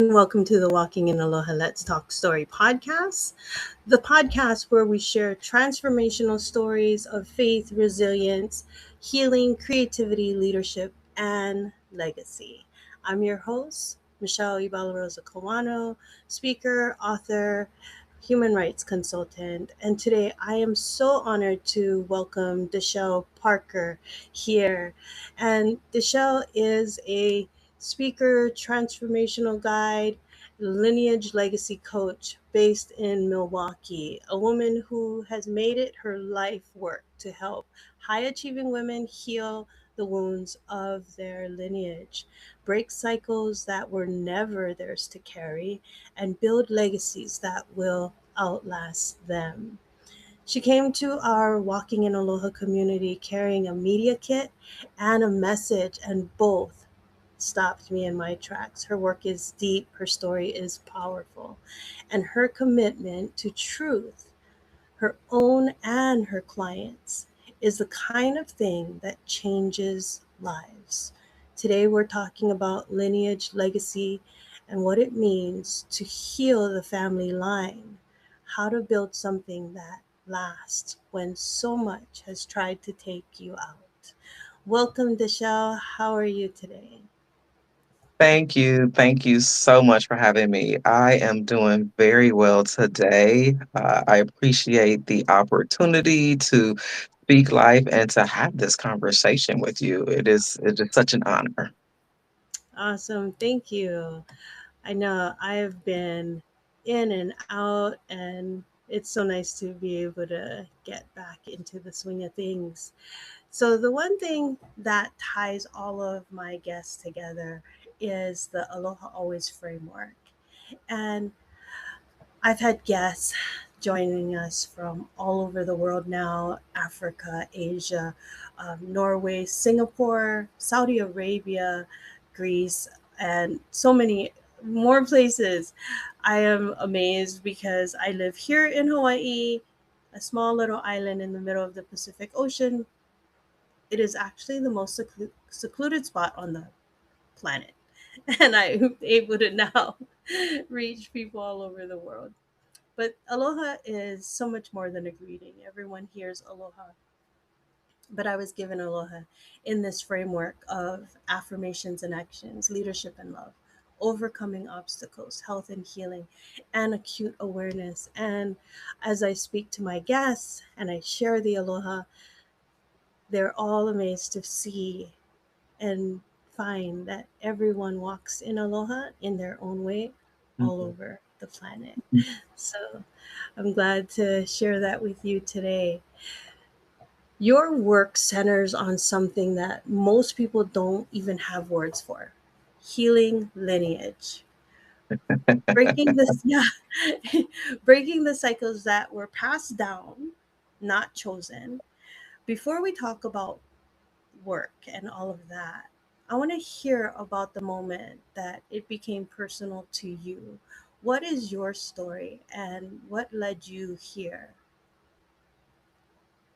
and welcome to the Walking in Aloha Let's Talk Story podcast, the podcast where we share transformational stories of faith, resilience, healing, creativity, leadership, and legacy. I'm your host, Michelle Ibalarosa Kawano, speaker, author, human rights consultant, and today I am so honored to welcome Deshelle Parker here. And Deshelle is a speaker, transformational guide, lineage legacy coach based in Milwaukee, a woman who has made it her life work to help high achieving women heal the wounds of their lineage, break cycles that were never theirs to carry, and build legacies that will outlast them. She came to our Walking in Aloha community carrying a media kit and a message, and both stopped me in my tracks. Her work is deep, her story is powerful, and her commitment to truth, her own and her clients, is the kind of thing that changes lives. Today, we're talking about lineage, legacy, and what it means to heal the family line, how to build something that lasts when so much has tried to take you out. Welcome, Deshelle. How are you today? Thank you. Thank you so much for having me. I am doing very well today. I appreciate the opportunity to speak life and to have this conversation with you. It is such an honor. Awesome. Thank you. I know I've been in and out, and it's so nice to be able to get back into the swing of things. So, the one thing that ties all of my guests together is the Aloha Always framework. And I've had guests joining us from all over the world now: Africa, Asia, Norway, Singapore, Saudi Arabia, Greece, and so many more places. I am amazed because I live here in Hawaii, a small little island in the middle of the Pacific Ocean. It is actually the most secluded spot on the planet. And I'm able to now reach people all over the world. But aloha is so much more than a greeting. Everyone hears aloha. But I was given aloha in this framework of affirmations and actions, leadership and love, overcoming obstacles, health and healing, and acute awareness. And as I speak to my guests and I share the aloha, they're all amazed to see and find that everyone walks in aloha in their own way all Mhm. over the planet. So I'm glad to share that with you today. Your work centers on something that most people don't even have words for: healing lineage. Breaking this, yeah, breaking the cycles that were passed down, not chosen. Before we talk about work and all of that, I want to hear about the moment that it became personal to you. What is your story and what led you here?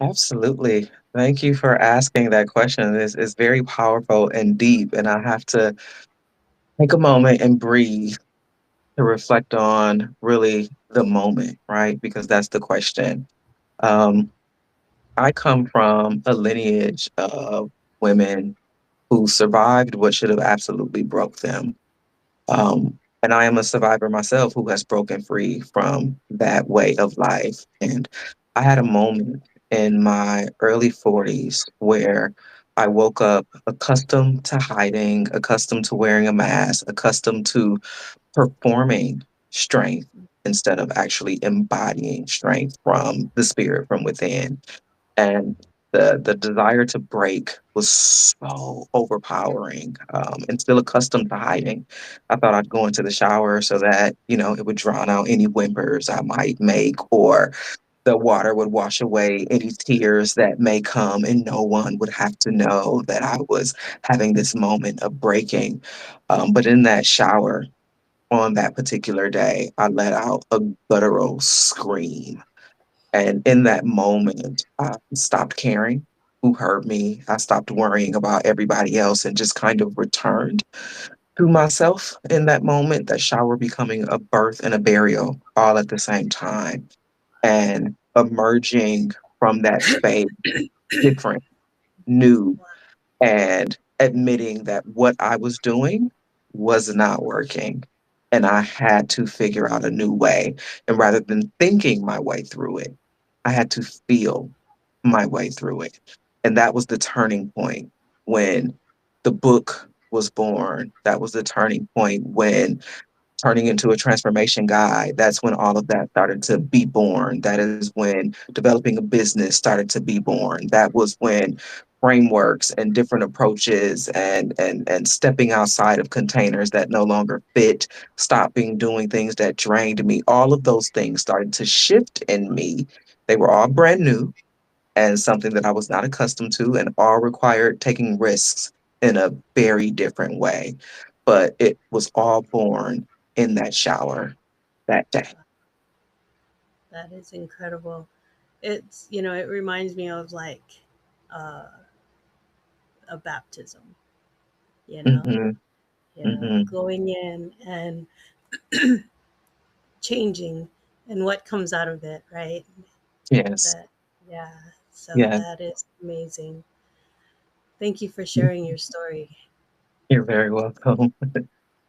Absolutely. Thank you for asking that question. It's very powerful and deep, and I have to take a moment and breathe to reflect on really the moment, right? Because that's the question. Um, I come from a lineage of women who survived what should have absolutely broke them. Um, and I am a survivor myself who has broken free from that way of life. And I had a moment in my early 40s where I woke up accustomed to hiding, accustomed to wearing a mask, accustomed to performing strength instead of actually embodying strength from the spirit from within. And the desire to break was so overpowering, and still accustomed to hiding. I thought I'd go into the shower so that, it would drown out any whimpers I might make, or the water would wash away any tears that may come, and no one would have to know that I was having this moment of breaking. But in that shower on that particular day, I let out a guttural scream, and in that moment, I stopped caring who hurt me. I stopped worrying about everybody else and just kind of returned. to myself in that moment, that shower becoming a birth and a burial all at the same time, and emerging from that space different, new, and admitting that what I was doing was not working. And I had to figure out a new way. And rather than thinking my way through it, I had to feel my way through it. And that was the turning point when the book was born. That was the turning point when turning into a transformation guide, that's when all of that started to be born. That is when developing a business started to be born. That was when frameworks and different approaches and stepping outside of containers that no longer fit, stopping doing things that drained me. All of those things started to shift in me. They were all brand new and something that I was not accustomed to, and all required taking risks in a very different way. But it was all born in that shower that day. That is incredible. It's, you know, it reminds me of like uh, a baptism, you know, Hmm. Hmm. going in and changing and what comes out of it, right? Yes. That, yeah. So Yeah. that is amazing. Thank you for sharing your story. You're very welcome.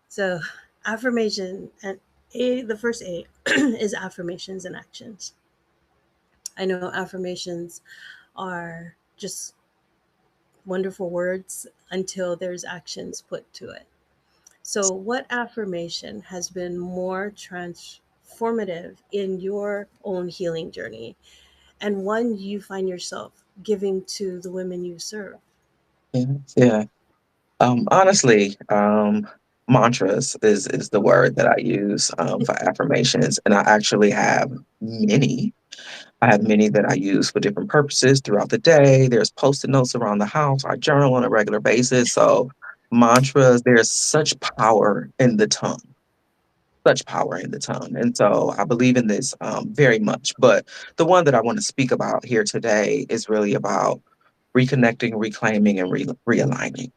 So, affirmation and the first A is affirmations and actions. I know affirmations are just wonderful words until there's actions put to it. So, what affirmation has been more transformative in your own healing journey and one you find yourself giving to the women you serve? Yes, yeah. Honestly, mantras is the word that I use for affirmations, and I actually have many. I have many that I use for different purposes throughout the day. There's post-it notes around the house. I journal on a regular basis. So mantras, there's such power in the tongue, such power in the tongue. And so I believe in this very much. But the one that I want to speak about here today is really about reconnecting, reclaiming, and realigning.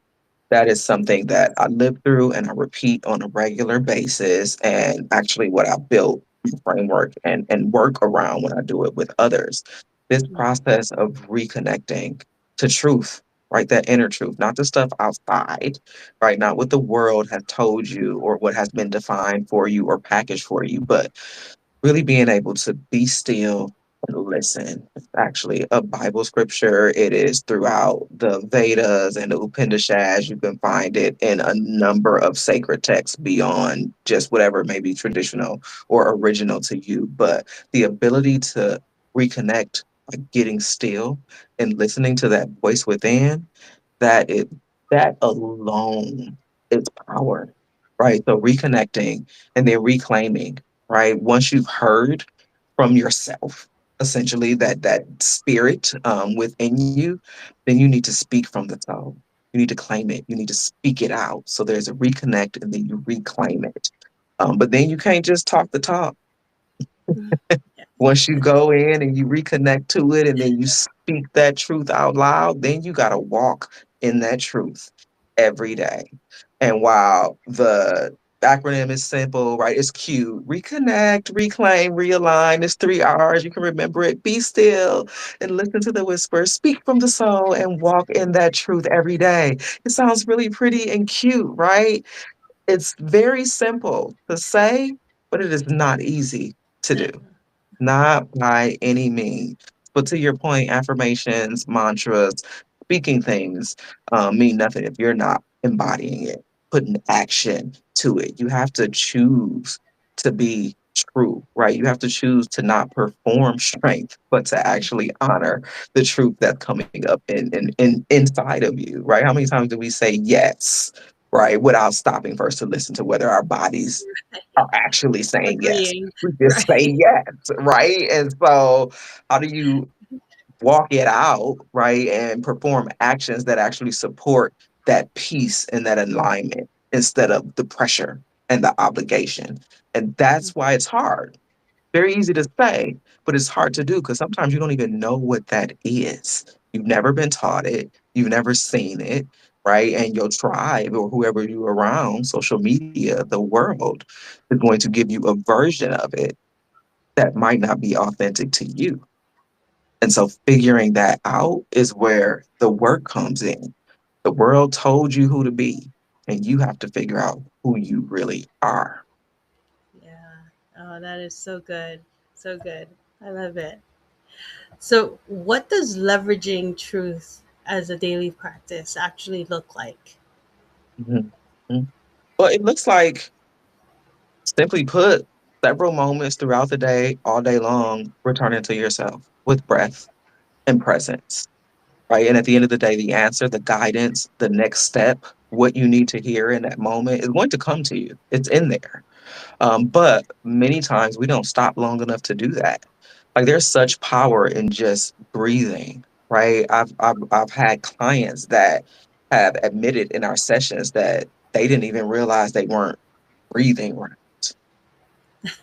That is something that I live through and I repeat on a regular basis, and actually what I built framework and work around when I do it with others. This process of reconnecting to truth, right? That inner truth, not the stuff outside, right? Not what the world has told you or what has been defined for you or packaged for you, but really being able to be still and listen. It's actually a Bible scripture. It is throughout the Vedas and the Upanishads. You can find it in a number of sacred texts beyond just whatever may be traditional or original to you. But the ability to reconnect by getting still and listening to that voice within, that it that alone is power, right? So reconnecting and then reclaiming, right? Once you've heard from yourself, essentially that spirit within you, then you need to speak from the soul. You need to claim it. You need to speak it out. So there's a reconnect and then you reclaim it. But then you can't just talk the talk. Yeah. Once you go in and you reconnect to it and then you speak that truth out loud, then you got to walk in that truth every day. And while the acronym is simple, right? It's cute. Reconnect, reclaim, realign. It's 3 R's. You can remember it. Be still and listen to the whisper. Speak from the soul and walk in that truth every day. It sounds really pretty and cute, right? It's very simple to say, but it is not easy to do. Not by any means. But to your point, affirmations, mantras, speaking things mean nothing if you're not embodying it, putting action to it. You have to choose to be true, right? You have to choose to not perform strength, but to actually honor the truth that's coming up in inside of you, right? How many times do we say yes, right, without stopping first to listen to whether our bodies are actually saying yes? Agreeing, We just say right? yes, right? And so, how do you walk it out, right? And perform actions that actually support that peace and that alignment instead of the pressure and the obligation? And that's why it's hard. Very easy to say, but it's hard to do because sometimes you don't even know what that is. You've never been taught it, you've never seen it. right? And your tribe or whoever you're around, social media, the world, is going to give you a version of it that might not be authentic to you. And so figuring that out is where the work comes in. The world told you who to be, and you have to figure out who you really are. Yeah. Oh, that is so good. So good. I love it. So, what does leveraging truth as a daily practice actually look like? Mhm. Mhm. Well, it looks like, simply put, several moments throughout the day, all day long, returning to yourself with breath and presence, right? And at the end of the day, the answer, the guidance, the next step, what you need to hear in that moment is going to come to you. It's in there. But many times we don't stop long enough to do that. Like there's such power in just breathing, right? I've had clients that have admitted in our sessions that they didn't even realize they weren't breathing right.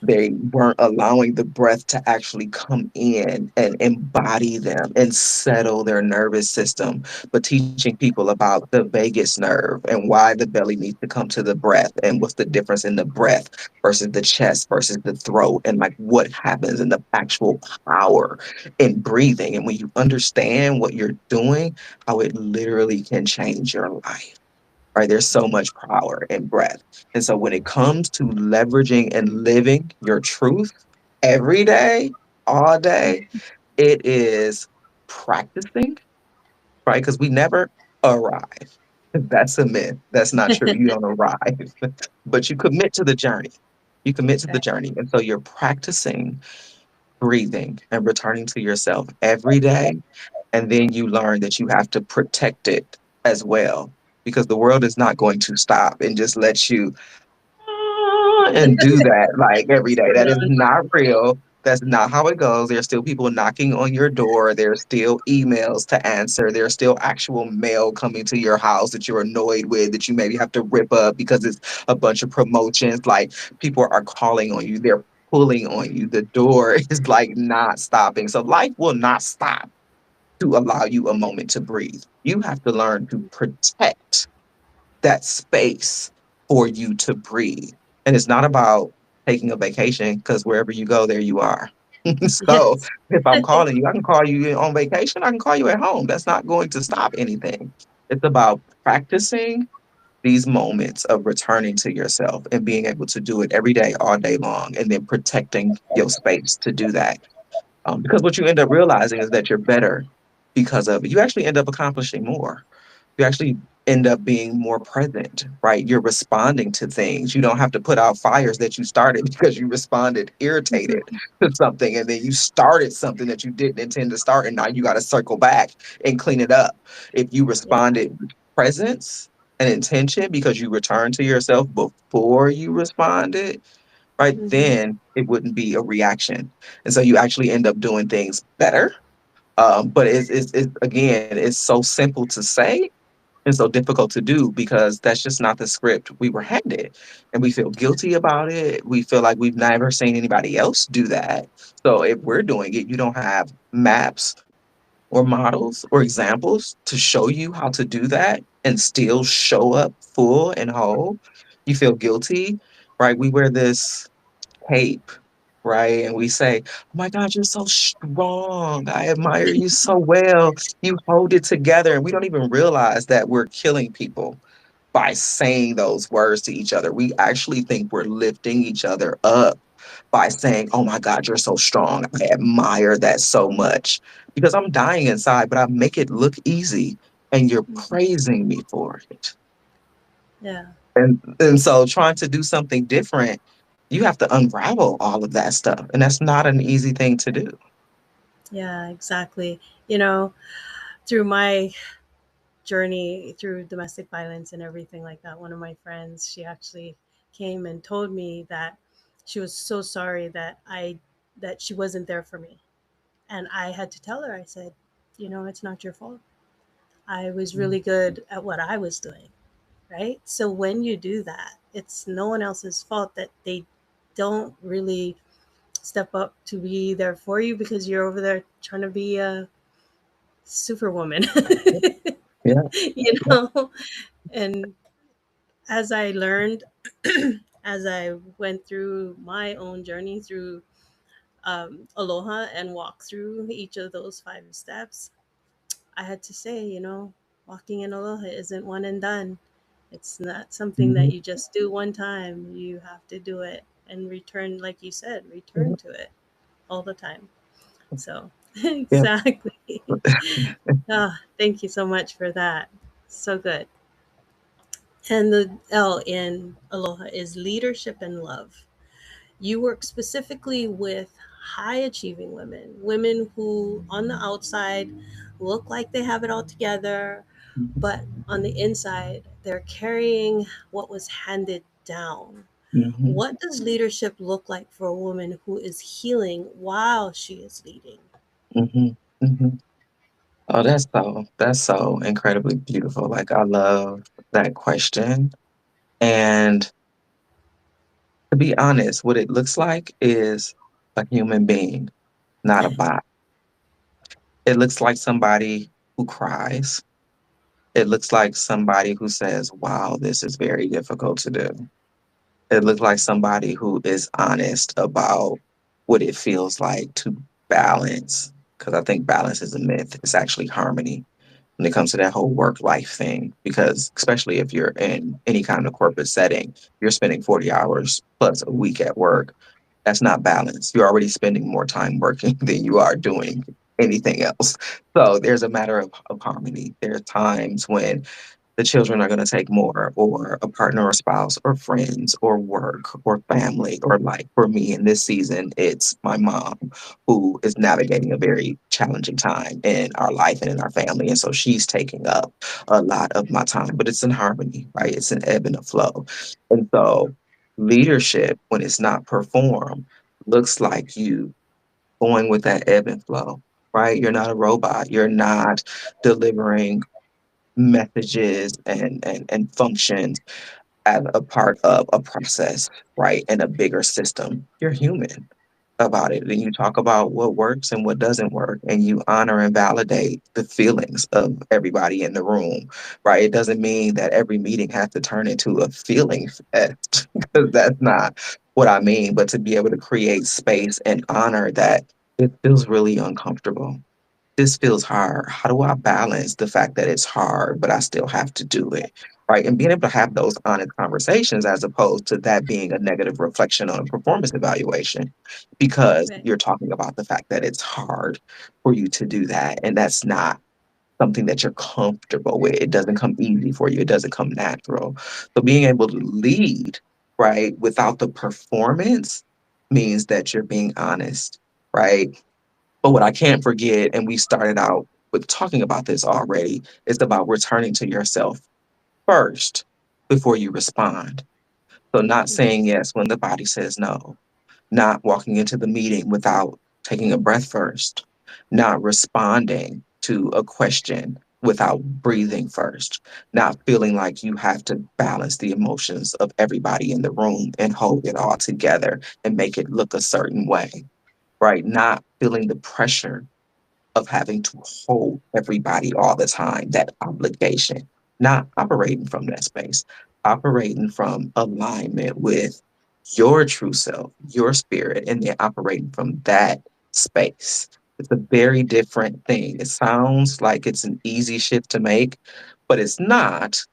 They weren't allowing the breath to actually come in and embody them and settle their nervous system, but teaching people about the vagus nerve and why the belly needs to come to the breath and what's the difference in the breath versus the chest versus the throat and like what happens in the actual power in breathing. And when you understand what you're doing, how it literally can change your life, right? There's so much power in breath. And so when it comes to leveraging and living your truth every day, all day, it is practicing, right? Because we never arrive. That's a myth. That's not true. You don't arrive, but you commit to the journey. You commit to the Right. journey. And so you're practicing breathing and returning to yourself every day. And then you learn that you have to protect it as well, because the world is not going to stop and just let you and do that like every day. That is not real. That's not how it goes. There's still people knocking on your door. There's still emails to answer. There's still actual mail coming to your house that you're annoyed with, that you maybe have to rip up because it's a bunch of promotions. Like people are calling on you. They're pulling on you. The door is like not stopping. So life will not stop to allow you a moment to breathe. You have to learn to protect that space for you to breathe. And it's not about taking a vacation because wherever you go, there you are. So Yes. if I'm calling you, I can call you on vacation, I can call you at home. That's not going to stop anything. It's about practicing these moments of returning to yourself and being able to do it every day, all day long, and then protecting your space to do that. Because what you end up realizing is that you're better because of it. You actually end up accomplishing more. You actually end up being more present, right? You're responding to things. You don't have to put out fires that you started because you responded irritated to something and then you started something that you didn't intend to start and now you got to circle back and clean it up. If you Yeah. responded with presence and intention because you returned to yourself before you responded, right? Hmm. Then it wouldn't be a reaction. And so you actually end up doing things better. But it's again, it's so simple to say and so difficult to do because that's just not the script we were handed. And we feel guilty about it. We feel like we've never seen anybody else do that. So if we're doing it, you don't have maps or models or examples to show you how to do that and still show up full and whole. You feel guilty, right? We wear this cape, right? And we say, "Oh my God, you're so strong. I admire you so well. You hold it together." And we don't even realize that we're killing people by saying those words to each other. We actually think we're lifting each other up by saying, "Oh my God, you're so strong. I admire that so much." Because I'm dying inside, but I make it look easy and you're praising me for it. Yeah. And so trying to do something different, you have to unravel all of that stuff. And that's not an easy thing to do. Yeah, exactly. You know, through my journey through domestic violence and everything like that, one of my friends, she actually came and told me that she was so sorry that she wasn't there for me. And I had to tell her, I said, it's not your fault. I was really good at what I was doing, right? So when you do that, it's no one else's fault that they don't really step up to be there for you because you're over there trying to be a superwoman. Yeah. you Yeah. know? And as I learned, as I went through my own journey through Aloha and walked through each of those 5 steps, I had to say, walking in Aloha isn't one and done. It's not something that Mhm. you just do one time. You have to do it and return, like you said, return Yeah. to it all the time. So, Yeah. exactly. Thank you so much for that. So good. And the L in Aloha is leadership and love. You work specifically with high achieving women, women who on the outside look like they have it all together, Mhm. but on the inside, they're carrying what was handed down. Mhm. What does leadership look like for a woman who is healing while she is leading? Mhm. Mhm. Oh, that's so incredibly beautiful. Like, I love that question. And to be honest, what it looks like is a human being, not a bot. It looks like somebody who cries. It looks like somebody who says, "Wow, this is very difficult to do." It looks like somebody who is honest about what it feels like to balance, because I think balance is a myth. It's actually harmony when it comes to that whole work life thing. Because especially if you're in any kind of corporate setting, you're spending 40 hours plus a week at work. That's not balance. You're already spending more time working than you are doing anything else. So there's a matter of harmony. There are times when the children are going to take more, or a partner or spouse or friends or work or family, or like for me in this season, it's my mom who is navigating a very challenging time in our life and in our family. And so she's taking up a lot of my time, but it's in harmony, right? It's an ebb and a flow. And so leadership, when it's not performed, looks like you going with that ebb and flow, right? You're not a robot. You're not delivering messages and functions as a part of a process, right? And a bigger system. You're human about it. And you talk about what works and what doesn't work, and you honor and validate the feelings of everybody in the room, right? It doesn't mean that every meeting has to turn into a feeling fest, because that's not what I mean, but to be able to create space and honor that it feels really uncomfortable. This feels hard. How do I balance the fact that it's hard, but I still have to do it? Right. And being able to have those honest conversations as opposed to that being a negative reflection on a performance evaluation, because Right. you're talking about the fact that it's hard for you to do that. And that's not something that you're comfortable with. It doesn't come easy for you, it doesn't come natural. So being able to lead, right, without the performance means that you're being honest, right? But what I can't forget, and we started out with talking about this already, is about returning to yourself first before you respond. So, not saying Yes. yes when the body says no, not walking into the meeting without taking a breath first, not responding to a question without breathing first, not feeling like you have to balance the emotions of everybody in the room and hold it all together and make it look a certain way, right? Not feeling the pressure of having to hold everybody all the time, that obligation, not operating from that space, operating from alignment with your true self, your spirit, and then operating from that space. It's a very different thing. It sounds like it's an easy shift to make, but it's not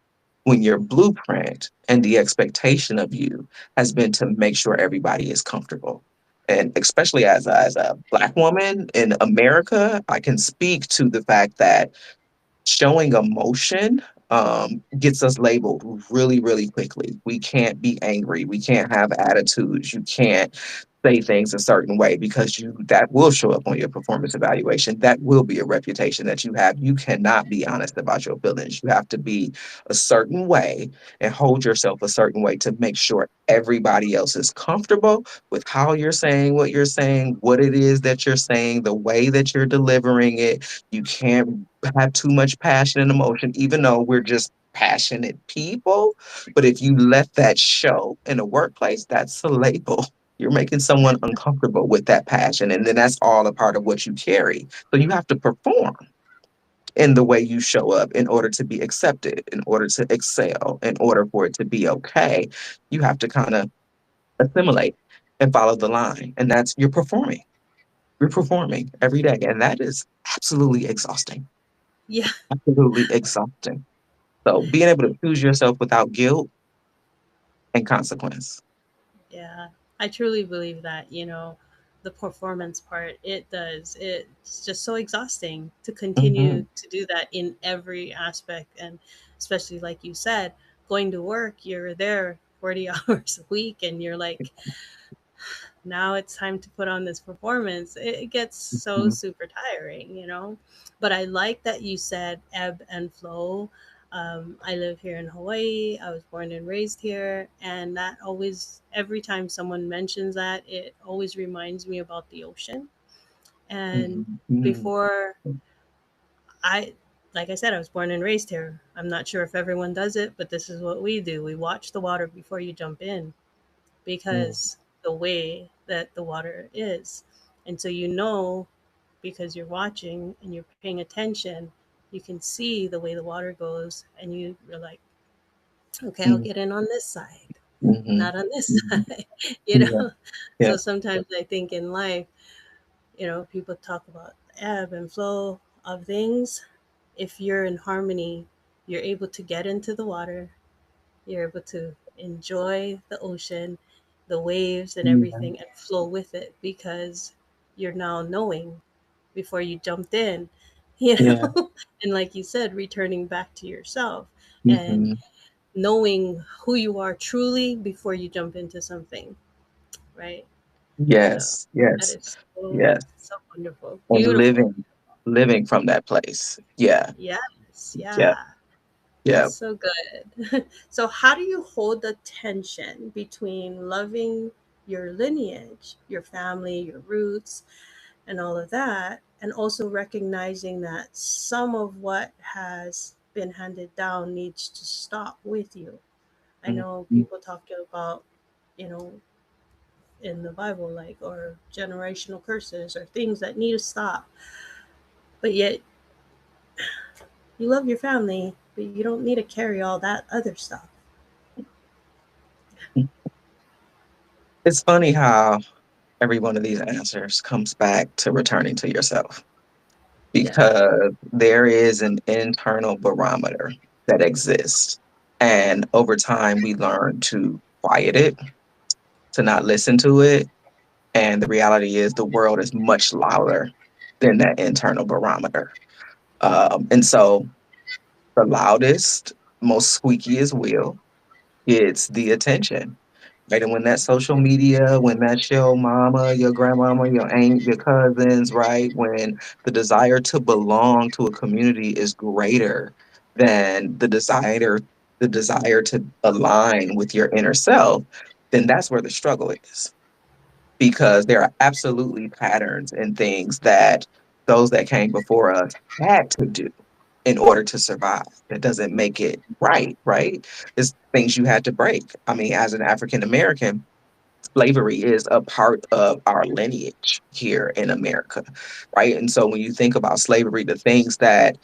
when your blueprint and the expectation of you has been to make sure everybody is comfortable. And especially as a Black woman in America, I can speak to the fact that showing emotion gets us labeled really, really quickly. We can't be angry. We can't have attitudes. You can't say things a certain way, because you that will show up on your performance evaluation. That will be a reputation that you have. You cannot be honest about your feelings. You have to be a certain way and hold yourself a certain way to make sure everybody else is comfortable with how you're saying what you're saying, what it is that you're saying, the way that you're delivering it. You can't have too much passion and emotion, even though we're just passionate people. But if you let that show in a workplace, that's a label. You're making someone uncomfortable with that passion. And then that's all a part of what you carry. So you have to perform. in the way you show up in order to be accepted, in order to excel, in order for it to be okay. You have to kind of assimilate and follow the line. And that's you're performing. You're performing every day. And that is absolutely exhausting. Yeah. Absolutely exhausting. So being able to choose yourself without guilt and consequence. Yeah, I truly believe that, the performance part, it's just so exhausting to continue Hmm. to do that in every aspect. And especially, like you said, going to work, you're there 40 hours a week, and you're like, now it's time to put on this performance. It gets so Hmm. super tiring. But I like that you said ebb and flow. I live here in Hawaii. I was born and raised here, and that always, every time someone mentions that, it always reminds me about the ocean. And Hmm. before I like I said, I was born and raised here. I'm not sure if everyone does it, but this is what we do. We watch the water before you jump in, because the way that the water is. And so, because you're watching and you're paying attention, you can see the way the water goes, and you're like, okay, I'll Hmm. get in on this side, Hmm. not on this Hmm. side, Yeah. Yeah. So sometimes I think in life, people talk about ebb and flow of things. If you're in harmony, you're able to get into the water, you're able to enjoy the ocean, the waves, and Yeah. everything, and flow with it, because you're now knowing before you jumped in, you Yeah. know? And like you said, returning back to yourself and Hmm. knowing who you are truly before you jump into something, right? So Yes. that Yes. is so, Yes. so wonderful. And Beautiful. living from that place. Yeah. Yes, Yeah. yeah. Yeah. That's so good. So, how do you hold the tension between loving your lineage, your family, your roots, and all of that, and also recognizing that some of what has been handed down needs to stop with you? I know Mhm. people talk about, you know, in the Bible, like, or generational curses or things that need to stop, but yet you love your family, but you don't need to carry all that other stuff. It's funny how every one of these answers comes back to returning to yourself, Yeah. because there is an internal barometer that exists. And over time, we learn to quiet it, to not listen to it. And the reality is, the world is much louder than that internal barometer. And so, the loudest, most squeakiest wheel gets the attention. Right. And when that social media, when that's your mama, your grandmama, your aunt, your cousins, right? When the desire to belong to a community is greater than the desire to align with your inner self, then that's where the struggle is. Because there are absolutely patterns and things that those that came before us had to do in order to survive. That doesn't make it right, right? It's things you had to break. I mean, as an African American, slavery is a part of our lineage here in America, right? And so when you think about slavery, the things that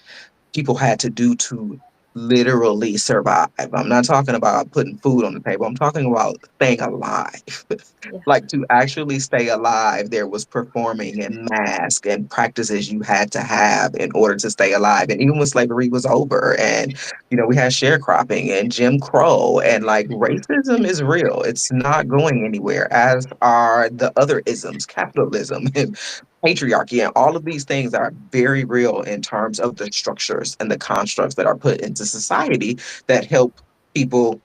people had to do to literally survive. I'm not talking about putting food on the table. I'm talking about staying alive. Yeah. Like, to actually stay alive, there was performing and mask and practices you had to have in order to stay alive. And even when slavery was over, and we had sharecropping and Jim Crow, and like, racism is real. It's not going anywhere, as are the other isms, capitalism and patriarchy, and all of these things are very real in terms of the structures and the constructs that are put into society that help people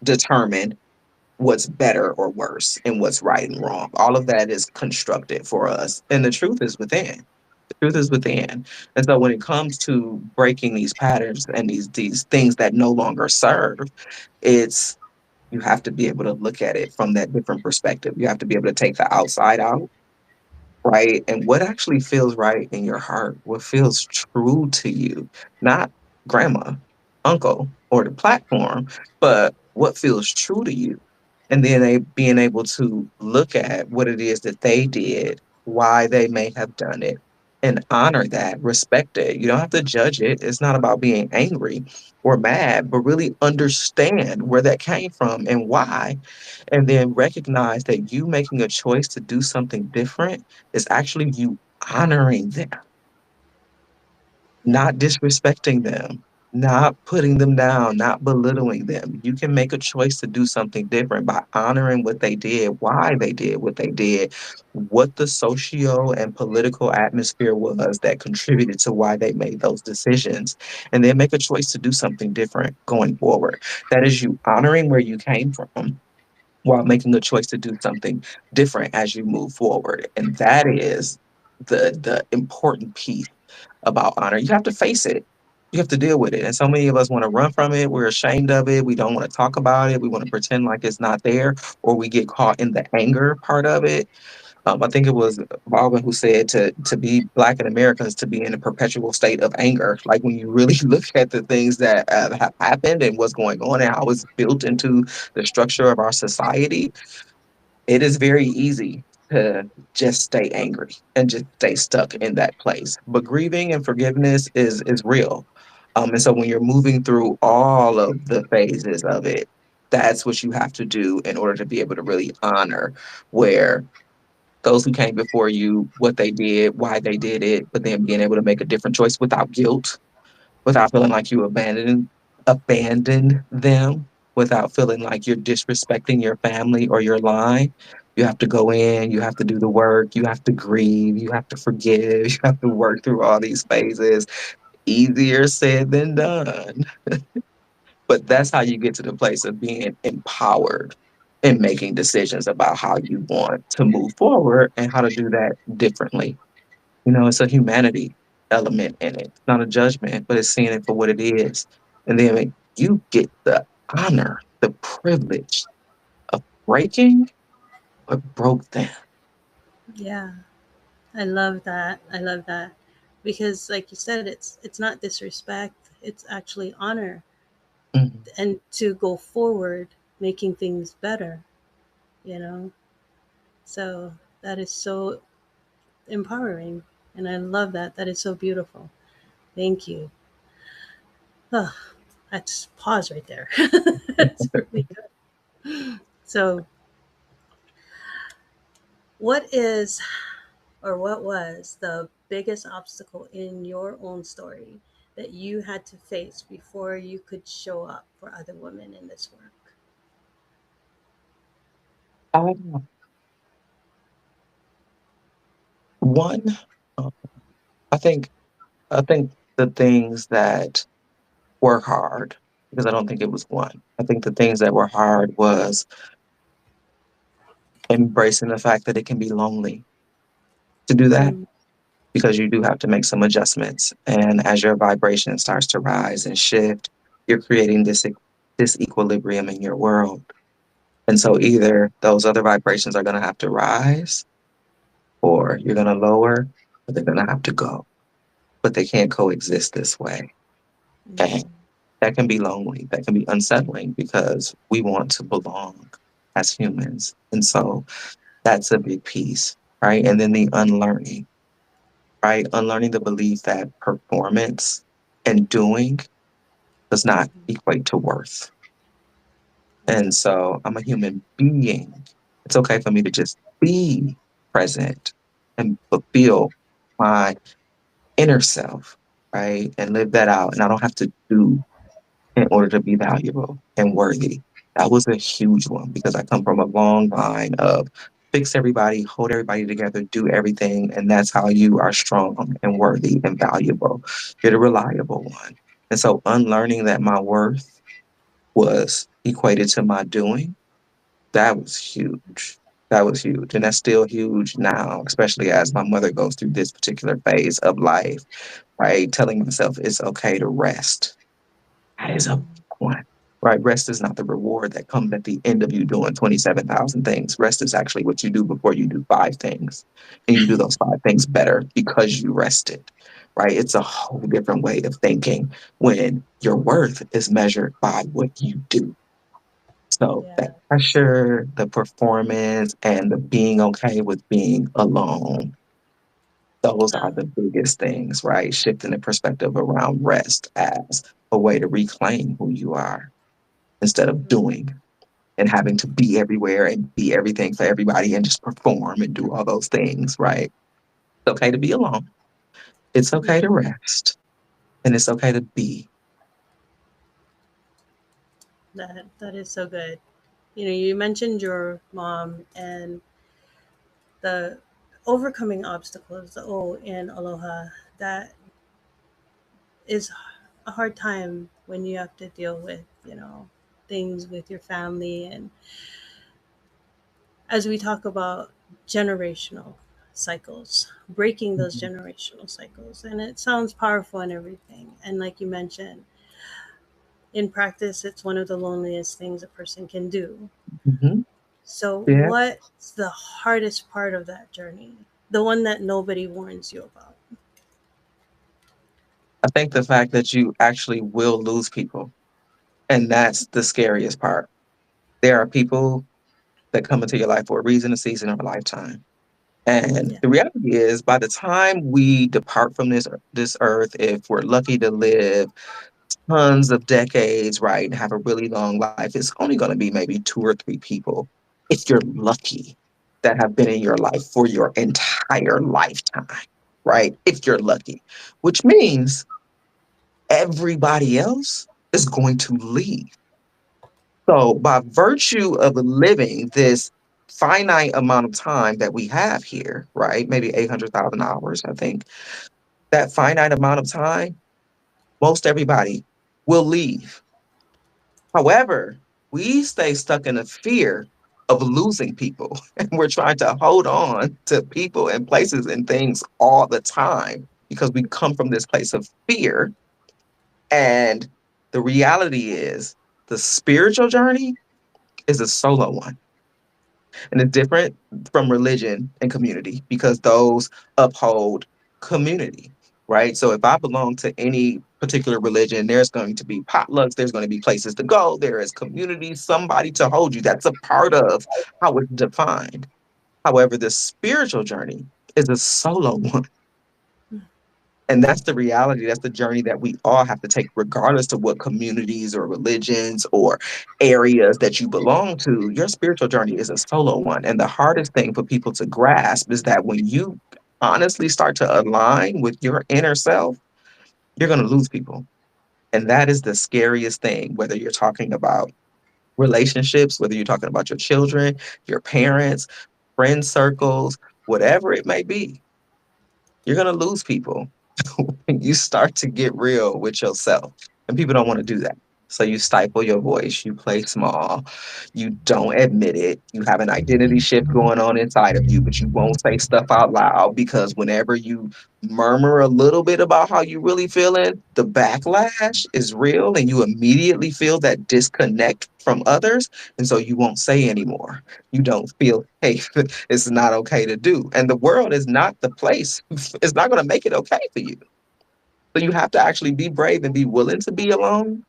determine what's better or worse and what's right and wrong. All of that is constructed for us. And the truth is within. The truth is within. And so when it comes to breaking these patterns and these things that no longer serve, it's you have to be able to look at it from that different perspective. You have to be able to take the outside out, right? And what actually feels right in your heart, what feels true to you, not grandma, uncle, or the platform, but what feels true to you. And then being able to look at what it is that they did, why they may have done it, and honor that, respect it. You don't have to judge it. It's not about being angry or mad, but really understand where that came from and why. And then recognize that you making a choice to do something different is actually you honoring them, Yeah. not disrespecting them, not putting them down, not belittling them. You can make a choice to do something different by honoring what they did, why they did what they did, what the socio and political atmosphere was that contributed to why they made those decisions, and then make a choice to do something different going forward. That is you honoring where you came from while making a choice to do something different as you move forward. And that is the important piece about honor. You have to face it. You have to deal with it. And so many of us want to run from it. We're ashamed of it. We don't want to talk about it. We want to pretend like it's not there, or we get caught in the anger part of it. I think it was Baldwin who said to be Black in America is to be in a perpetual state of anger. Like when you really look at the things that have happened and what's going on and how it's built into the structure of our society, it is very easy to just stay angry and just stay stuck in that place. But grieving and forgiveness is real. And so when you're moving through all of the phases of it, that's what you have to do in order to be able to really honor where those who came before you, what they did, why they did it, but then being able to make a different choice without guilt, without feeling like you abandoned them, without feeling like you're disrespecting your family or your line. You have to go in, you have to do the work, you have to grieve, you have to forgive, you have to work through all these phases. Easier said than done. But that's how you get to the place of being empowered and making decisions about how you want to move forward and how to do that differently. It's a humanity element in it. It's not a judgment, but it's seeing it for what it is. And then you get the honor, the privilege of breaking what broke them. Yeah. I love that. I love that. Because like you said, it's not disrespect, it's actually honor, Mhm. and to go forward making things better, you know? So that is so empowering, and I love that. That is so beautiful. Thank you. Oh, let's pause right there. That's really good. So, what is or what was the biggest obstacle in your own story that you had to face before you could show up for other women in this work? Um, One, uh, I think, I think the things that were hard, because I don't think it was one. I think the things that were hard was embracing the fact that it can be lonely to do that, Mm, because you do have to make some adjustments. And as your vibration starts to rise and shift, you're creating this equilibrium in your world. And so either those other vibrations are going to have to rise, or you're going to lower, or they're going to have to go. But they can't coexist this way. And mm, that can be lonely. That can be unsettling because we want to belong as humans. And so that's a big piece, right? And then the unlearning, right? Unlearning the belief that performance and doing does not mhm. equate to worth. Yeah. And so I'm a human being. It's okay for me to just be present and fulfill my inner self, right? And live that out. And I don't have to do in order to be valuable and worthy. That was a huge one because I come from a long line of fix everybody, hold everybody together, do everything. And that's how you are strong and worthy and valuable. You're the reliable one. And so unlearning that my worth was equated to my doing, that was huge. That was huge. And that's still huge now, especially as my mother goes through this particular phase of life, right? Telling myself it's okay to rest. That is a big Mm, one, right? Rest is not the reward that comes at the end of you doing 27,000 things. Rest is actually what you do before you do five things. And you do those five things better because you rested, right? It's a whole different way of thinking when your worth is measured by what you do. So that yes. pressure, the performance, and the being okay with being alone. Those are Wow. the biggest things, right? Shifting the perspective around rest as a way to reclaim who you are instead of Mm, doing and having to be everywhere and be everything for everybody and just perform and do all those things, right? It's okay to be alone. It's okay yeah, to rest. And it's okay to be. that is so good. You know, you mentioned your mom and the overcoming obstacles, the O in aloha. That is a hard time when you have to deal with, you know, things with your family. And as we talk about generational cycles, breaking those Mhm. generational cycles, and it sounds powerful and everything. And like you mentioned, in practice, it's one of the loneliest things a person can do. Mhm. So, Yeah. what's the hardest part of that journey? The one that nobody warns you about? I think the fact that you actually will lose people, and that's the scariest part. There are people that come into your life for a reason, a season, or a lifetime. And Yeah. the reality is, by the time we depart from this earth, if we're lucky to live tons of decades, right, and have a really long life, it's only going to be maybe two or three people, if you're lucky, that have been in your life for your entire lifetime, right? If you're lucky, which means everybody else is going to leave. So, by virtue of living this finite amount of time that we have here, right? Maybe 800,000 hours, I think, that finite amount of time, most everybody will leave. However, we stay stuck in a fear of losing people, and we're trying to hold on to people and places and things all the time because we come from this place of fear. And the reality is, the spiritual journey is a solo one. And it's different from religion and community because those uphold community, right? So if I belong to any particular religion, there's going to be potlucks, there's going to be places to go, there is community, somebody to hold you. That's a part of how it's defined. However, the spiritual journey is a solo one. And that's the reality. That's the journey that we all have to take, regardless of what communities or religions or areas that you belong to. Your spiritual journey is a solo one. And the hardest thing for people to grasp is that when you honestly start to align with your inner self, you're going to lose people. And that is the scariest thing, whether you're talking about relationships, whether you're talking about your children, your parents, friend circles, whatever it may be, you're going to lose people when you start to get real with yourself. And people don't want to do that. So you stifle your voice, you play small, you don't admit it, you have an identity shift going on inside of you, but you won't say stuff out loud because whenever you murmur a little bit about how you really feeling, the backlash is real and you immediately feel that disconnect from others. And so you won't say anymore. You don't feel, hey, it's not okay to do. And the world is not the place, it's not going to make it okay for you. So you have to actually be brave and be willing to be alone.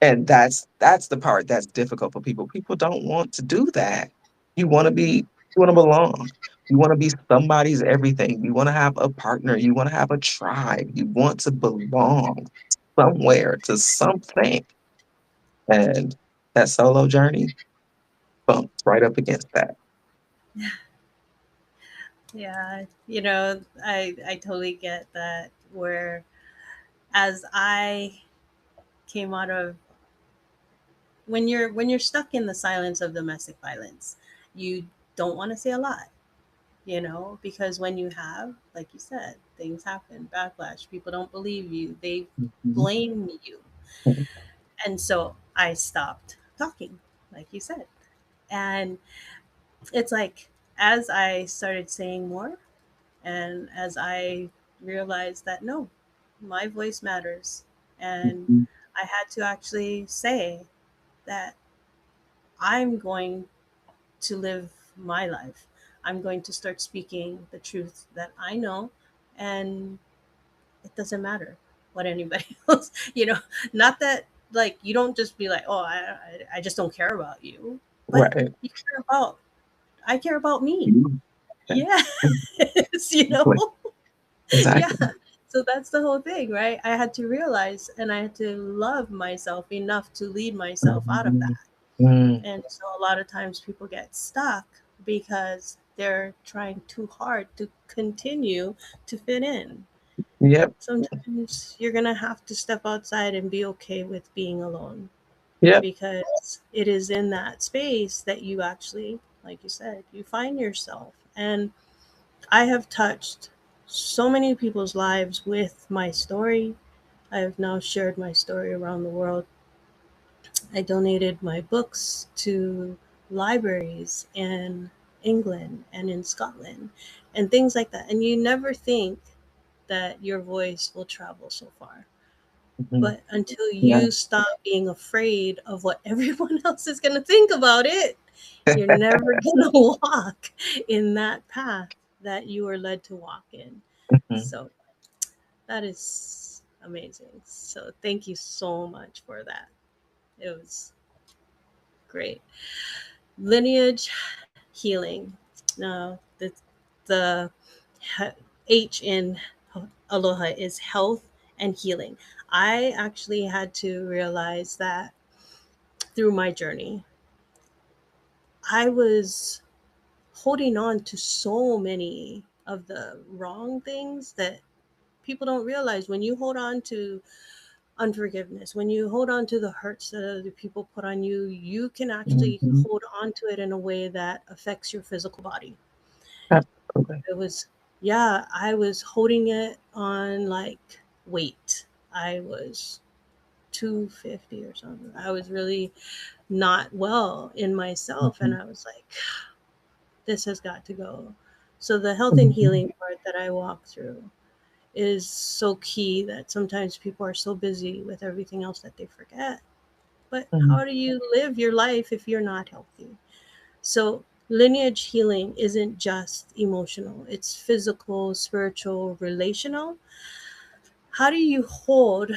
And that's the part that's difficult for people. People don't want to do that. You want to be, you want to belong. You want to be somebody's everything. You want to have a partner. You want to have a tribe. You want to belong somewhere to something. And that solo journey bumps right up against that. Yeah, you know, I totally get that. Where as I came out of, when you're stuck in the silence of domestic violence, you don't want to say a lot, you know, because when you have, like you said, things happen, backlash, people don't believe you, they Mhm. blame you. And so I stopped talking, like you said. And it's like, as I started saying more, and as I realized that no, my voice matters, and Mhm. I had to actually say that I'm going to live my life. I'm going to start speaking the truth that I know, and it doesn't matter what anybody else, you know, not that, like, you don't just be like, oh, I just don't care about you, but Right. you care about, I care about me. Mhm. Yes, you know? Yeah. Exactly. So that's the whole thing, right? I had to realize and I had to love myself enough to lead myself out of Mhm. that. Mm. And so a lot of times people get stuck because they're trying too hard to continue to fit in. Yep. Sometimes you're going to have to step outside and be okay with being alone, Yep. because it is in that space that you actually, like you said, you find yourself. And I have touched so many people's lives with my story. I have now shared my story around the world. I donated my books to libraries in England and in Scotland and things like that. And you never think that your voice will travel so far. Mhm. But until Yeah. you stop being afraid of what everyone else is going to think about it, you're never going to walk in that path that you are led to walk in. Mhm. So that is amazing. So thank you so much for that. It was great. Lineage healing. Now, the H in aloha is health and healing. I actually had to realize that through my journey. I was holding on to so many of the wrong things that people don't realize. When you hold on to unforgiveness, when you hold on to the hurts that other people put on you, you can actually Mhm. hold on to it in a way that affects your physical body. Absolutely. It was, yeah, I was holding it on like weight. I was 250 or something. I was really not well in myself. And Mhm. I was like, this has got to go. So the health and Mhm. healing part that I walk through is so key, that sometimes people are so busy with everything else that they forget. But Mhm. how do you live your life if you're not healthy? So lineage healing isn't just emotional, it's physical, spiritual, relational. How do you hold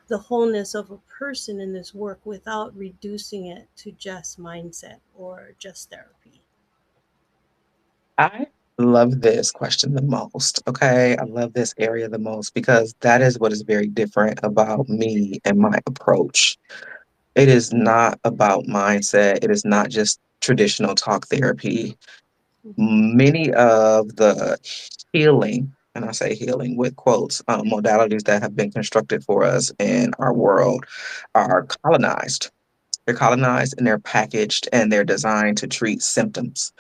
the wholeness of a person in this work without reducing it to just mindset or just therapy? I love this question the most. Okay. I love this area the most because that is what is very different about me and my approach. It is not about mindset. It is not just traditional talk therapy. Mhm. Many of the healing, and I say healing with quotes, modalities that have been constructed for us in our world are colonized. They're colonized and they're packaged and they're designed to treat symptoms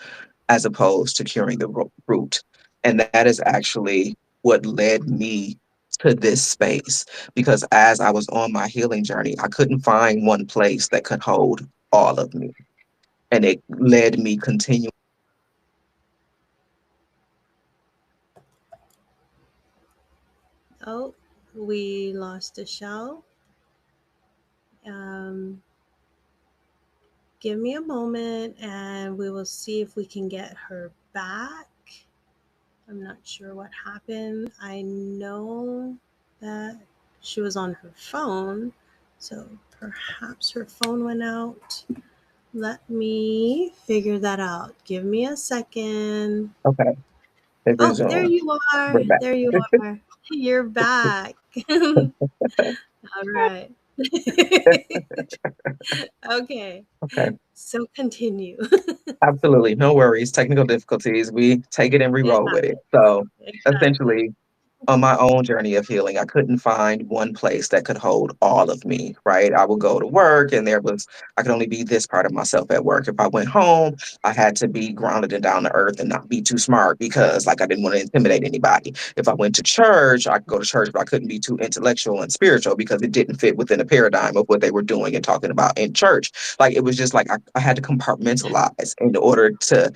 as opposed to curing the root. And that is actually what led me to this space because as I was on my healing journey, I couldn't find one place that could hold all of me. And it led me continuing. Oh, we lost a shell. Um, Give me a moment and we will see if we can get her back. I'm not sure what happened. I know that she was on her phone, so perhaps her phone went out. Let me figure that out. Give me a second. Okay, it Oh, there resumed. you are. We're back. There you are. You're back. All right. Okay. Okay. So continue. Absolutely. No worries. Technical difficulties. We take it and we It roll with it. happens. So Exactly. essentially, on my own journey of healing, I couldn't find one place that could hold all of me, right? I would go to work and I could only be this part of myself at work. If I went home, I had to be grounded and down to earth and not be too smart because, like, I didn't want to intimidate anybody. If I went to church, I could go to church, but I couldn't be too intellectual and spiritual because it didn't fit within a paradigm of what they were doing and talking about in church. Like, it was just like I had to compartmentalize in order to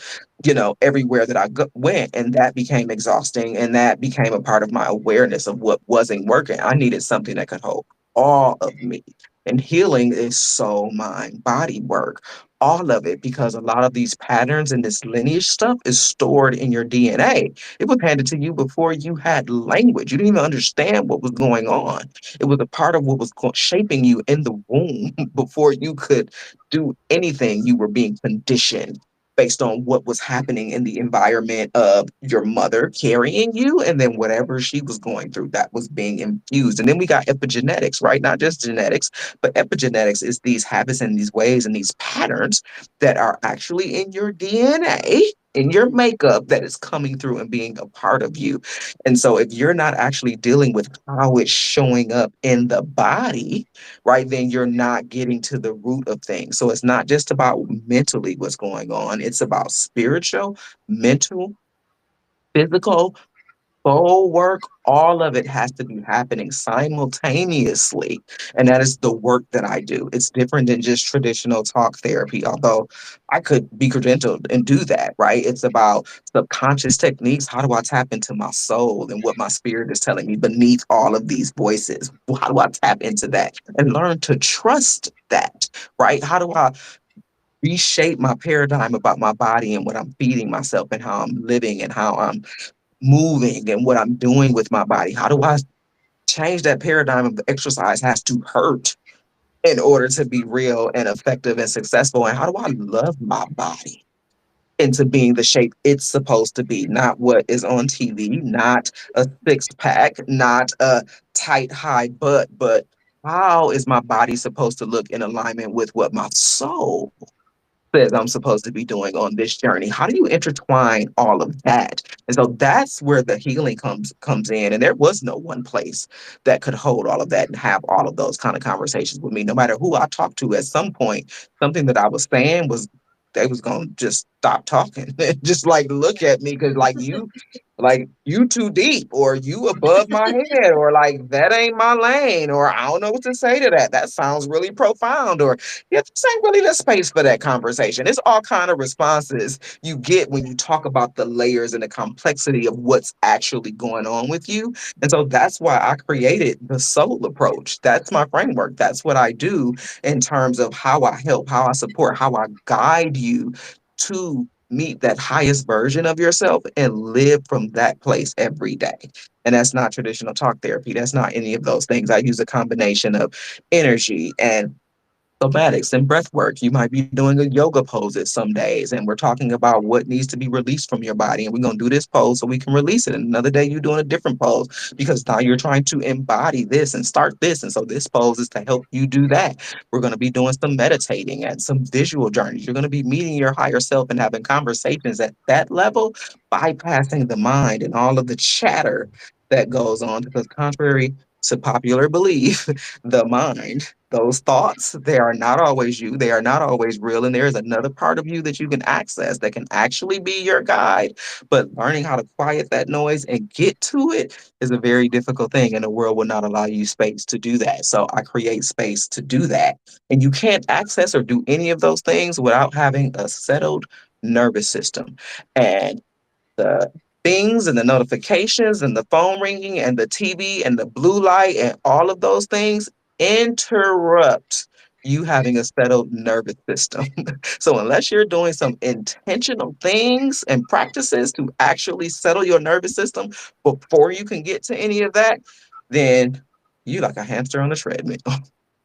everywhere that went. And that became exhausting. And that became a part of my awareness of what wasn't working. I needed something that could hold all of me. And healing is soul, mind, body work, all of it, because a lot of these patterns and this lineage stuff is stored in your DNA. It was handed to you before you had language. You didn't even understand what was going on. It was a part of what was shaping you in the womb before you could do anything. You were being conditioned based on what was happening in the environment of your mother carrying you, and then whatever she was going through that was being infused. And then we got epigenetics, right? Not just genetics, but epigenetics is these habits and these ways and these patterns that are actually in your DNA, in your makeup, that is coming through and being a part of you. And so if you're not actually dealing with how it's showing up in the body, right, then you're not getting to the root of things. So it's not just about mentally what's going on, it's about spiritual, mental, physical, soul work. All of it has to be happening simultaneously. And that is the work that I do. It's different than just traditional talk therapy, although I could be credentialed and do that, right? It's about subconscious techniques. How do I tap into my soul and what my spirit is telling me beneath all of these voices? How do I tap into that and learn to trust that, right? How do I reshape my paradigm about my body and what I'm feeding myself and how I'm living and how I'm moving and what I'm doing with my body? How do I change that paradigm of the exercise has to hurt in order to be real and effective and successful? And how do I love my body into being the shape it's supposed to be, not what is on TV, not a six pack, not a tight high butt, but how is my body supposed to look in alignment with what my soul says I'm supposed to be doing on this journey? How do you intertwine all of that? And so that's where the healing comes in. And there was no one place that could hold all of that and have all of those kind of conversations with me. No matter who I talked to, at some point, something that I was saying was they was gonna just stop talking, just like look at me because like you too deep, or you above my head, or like that ain't my lane, or I don't know what to say to that. That sounds really profound, or yeah, this ain't really the space for that conversation. It's all kind of responses you get when you talk about the layers and the complexity of what's actually going on with you. And so that's why I created the soul approach. That's my framework. That's what I do in terms of how I help, how I support, how I guide you to meet that highest version of yourself and live from that place every day. And that's not traditional talk therapy. That's not any of those things. I use a combination of energy and somatics and breath work. You might be doing a yoga pose at some days, and we're talking about what needs to be released from your body. And we're going to do this pose so we can release it. And another day, you're doing a different pose because now you're trying to embody this and start this. And so this pose is to help you do that. We're going to be doing some meditating and some visual journeys. You're going to be meeting your higher self and having conversations at that level, bypassing the mind and all of the chatter that goes on. Because, contrary to popular belief, the mind, those thoughts, they are not always you. They are not always real. And there is another part of you that you can access that can actually be your guide. But learning how to quiet that noise and get to it is a very difficult thing. And the world will not allow you space to do that. So I create space to do that. And you can't access or do any of those things without having a settled nervous system. And the things and the notifications and the phone ringing and the TV and the blue light and all of those things interrupt you having a settled nervous system. So unless you're doing some intentional things and practices to actually settle your nervous system before you can get to any of that, then you like a hamster on a treadmill.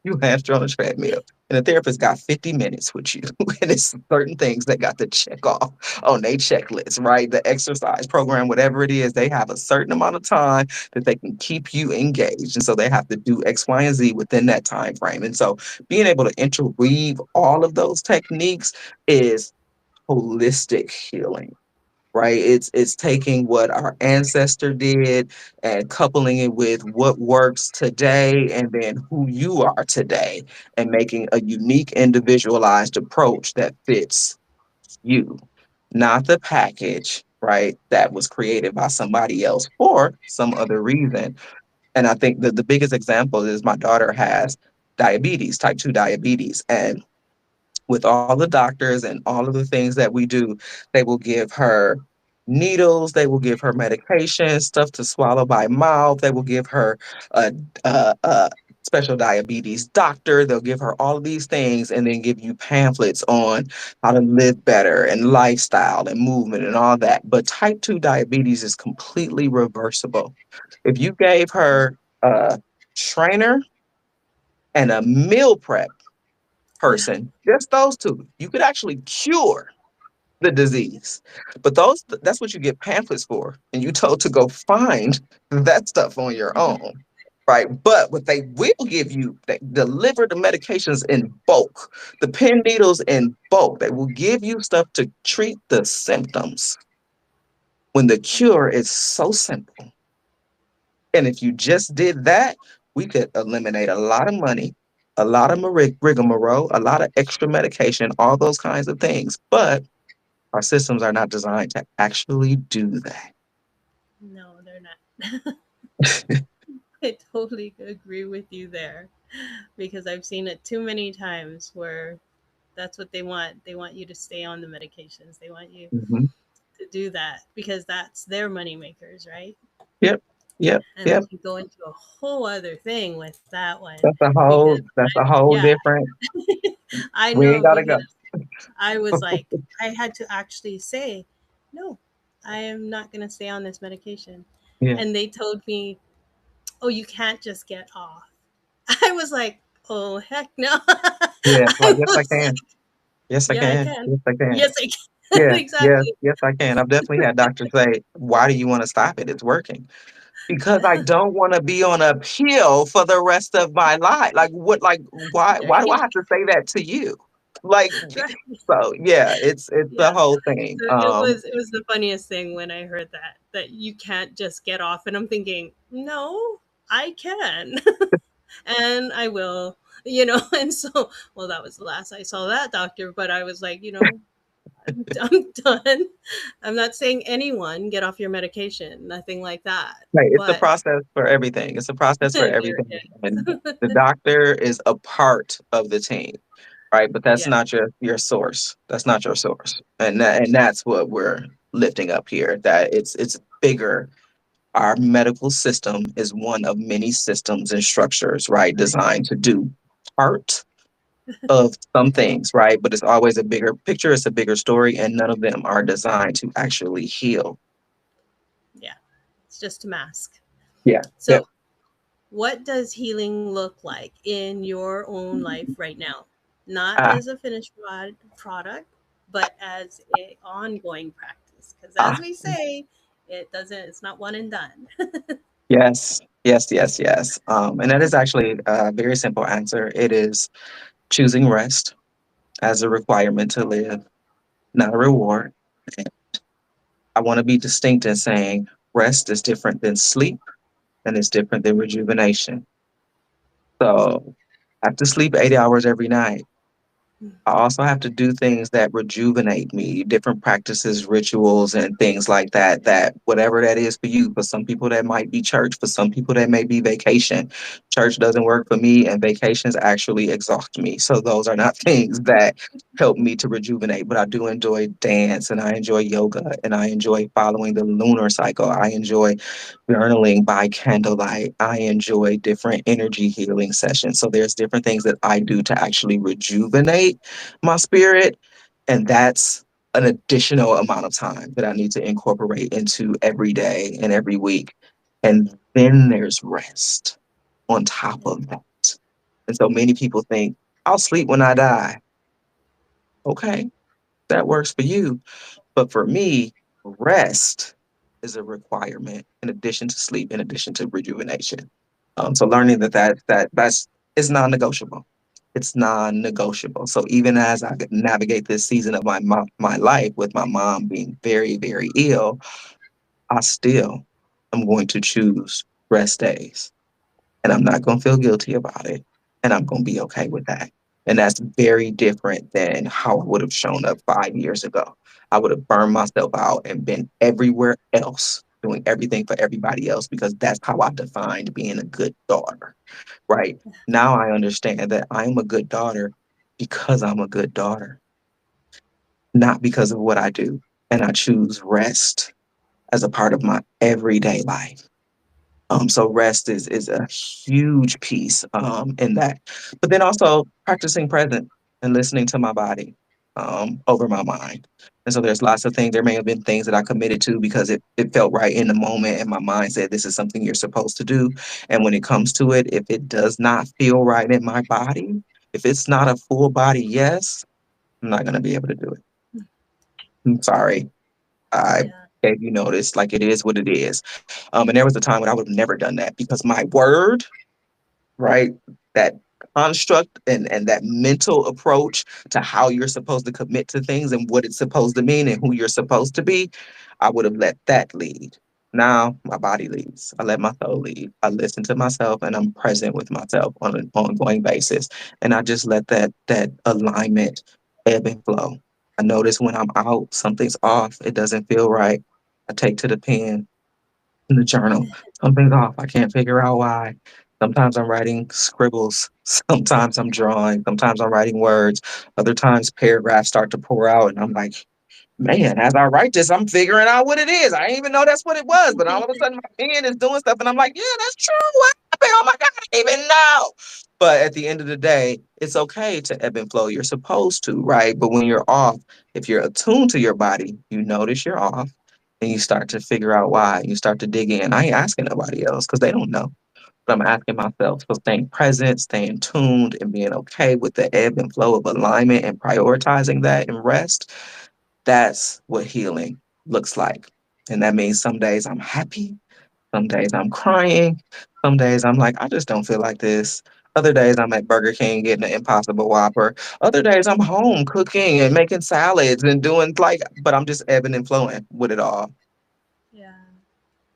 You hamster on a treadmill. And the therapist got 50 minutes with you. And it's certain things that got to check off on their checklist, right? The exercise program, whatever it is, they have a certain amount of time that they can keep you engaged. And so they have to do X, Y, and Z within that time frame. And so being able to interweave all of those techniques is holistic healing, right? It's taking what our ancestor did and coupling it with what works today and then who you are today, and making a unique individualized approach that fits you, not the package, right, that was created by somebody else for some other reason. And I think that the biggest example is my daughter has diabetes, type 2 diabetes. And with all the doctors and all of the things that we do, they will give her needles, they will give her medication, stuff to swallow by mouth, they will give her a special diabetes doctor, they'll give her all of these things and then give you pamphlets on how to live better and lifestyle and movement and all that. But type 2 diabetes is completely reversible. If you gave her a trainer and a meal prep Yeah. person, just those two, you could actually cure the disease. But that's what you get pamphlets for. And you told to go find that stuff on your own. Right. But what they will give you, they deliver the medications in bulk, the pen needles in bulk. They will give you stuff to treat the symptoms when the cure is so simple. And if you just did that, we could eliminate a lot of money, a lot of rigmarole, a lot of extra medication, all those kinds of things. But our systems are not designed to actually do that. No, they're not. I totally agree with you there because I've seen it too many times where that's what they want. They want you to stay on the medications. They want you Mhm. to do that because that's their money makers, right? Yep. Yep. And we Yep. can go into a whole other thing with that one because That's a whole yeah, different. I We ain't know gotta because go. I was like, I had to actually say, no, I am not going to stay on this medication. Yeah. And they told me, oh, you can't just get off. I was like, oh, heck no. Yeah. I Like yes, I was can. like, Yes, I yeah, I can. can. Yes, I can. Yes, I can. Yeah. Yes. Exactly. Yes, I can. I've definitely had doctors say, "Why do you want to stop it? It's working." Because I don't want to be on a pill for the rest of my life. Like what? Like why do I Right. have to say that to you? Like Right. so. Yeah. It's the Yeah. whole thing. So it was the funniest thing when I heard that you can't just get off and I'm thinking, "No, I can." And I will, and so well that was the last I saw that doctor, but I was like, I'm done. I'm not saying anyone get off your medication, nothing like that. Right, it's a But process for everything. It's a process for there everything, and is. the doctor is a part of the team, right? But that's Yeah. not your source. That's not your source, and that's what we're lifting up here. That it's bigger. Our medical system is one of many systems and structures, right, designed to do part of some things, right? But it's always a bigger picture. It's a bigger story, and none of them are designed to actually heal. Yeah. It's just a mask. Yeah. Yep. So what does healing look like in your own life right now? Not Ah, as a finished product, but as a ongoing practice. Because as ah. we say, it's not one and done. Yes, yes, yes, yes. And that is actually a very simple answer. It is choosing rest as a requirement to live, not a reward. And I want to be distinct in saying rest is different than sleep and it's different than rejuvenation. So I have to sleep 8 hours every night. I also have to do things that rejuvenate me, different practices, rituals, and things like that. That whatever that is for you, for some people that might be church, for some people that may be vacation. Church doesn't work for me, and vacations actually exhaust me. So those are not things that help me to rejuvenate. But I do enjoy dance, and I enjoy yoga, and I enjoy following the lunar cycle. I enjoy journaling by candlelight. I enjoy different energy healing sessions. So there's different things that I do to actually rejuvenate my spirit. And that's an additional amount of time that I need to incorporate into every day and every week. And then there's rest on top Yeah. of that. And so many people think, I'll sleep when I die. Okay, that works for you. But for me, rest is a requirement in addition to sleep, in addition to rejuvenation. So learning that's is non-negotiable. It's non-negotiable. So even as I navigate this season of my life with my mom being very, very ill, I still am going to choose rest days and I'm not going to feel guilty about it. And I'm going to be okay with that. And that's very different than how I would have shown up 5 years ago. I would have burned myself out and been everywhere else, doing everything for everybody else because that's how I defined being a good daughter, right? Now I understand that I am a good daughter because I'm a good daughter, not because of what I do. And I choose rest as a part of my everyday life. So rest is a huge piece in that. But then also practicing present and listening to my body over my mind. And so there's lots of things. There may have been things that I committed to because it felt right in the moment and my mind said this is something you're supposed to do. And when it comes to it, if it does not feel right in my body, if it's not a full body yes, I'm not gonna be able to do it. I'm sorry. I Yeah. gave you notice. Like it is what it is. And there was a time when I would have never done that because my word, right? That construct and that mental approach to how you're supposed to commit to things and what it's supposed to mean and who you're supposed to be, I would have let that lead. Now my body leads. I let my soul lead. I listen to myself and I'm present with myself on an ongoing basis. And I just let that alignment ebb and flow. I notice when I'm out, something's off. It doesn't feel right. I take to the pen in the journal. Something's off. I can't figure out why. Sometimes I'm writing scribbles. Sometimes I'm drawing. Sometimes I'm writing words. Other times paragraphs start to pour out, and I'm like, man, as I write this, I'm figuring out what it is. I didn't even know that's what it was. But all of a sudden, my pen is doing stuff, and I'm like, yeah, that's true. What happened? Oh my God, I didn't even know. But at the end of the day, it's okay to ebb and flow. You're supposed to, right? But when you're off, if you're attuned to your body, you notice you're off and you start to figure out why. You start to dig in. I ain't asking nobody else because they don't know. But I'm asking myself. So staying present, staying tuned, and being okay with the ebb and flow of alignment and prioritizing that and rest, that's what healing looks like. And that means some days I'm happy, some days I'm crying, some days I'm like, I just don't feel like this. Other days I'm at Burger King getting an Impossible Whopper. Other days I'm home cooking and making salads and doing like, but I'm just ebbing and flowing with it all. Yeah.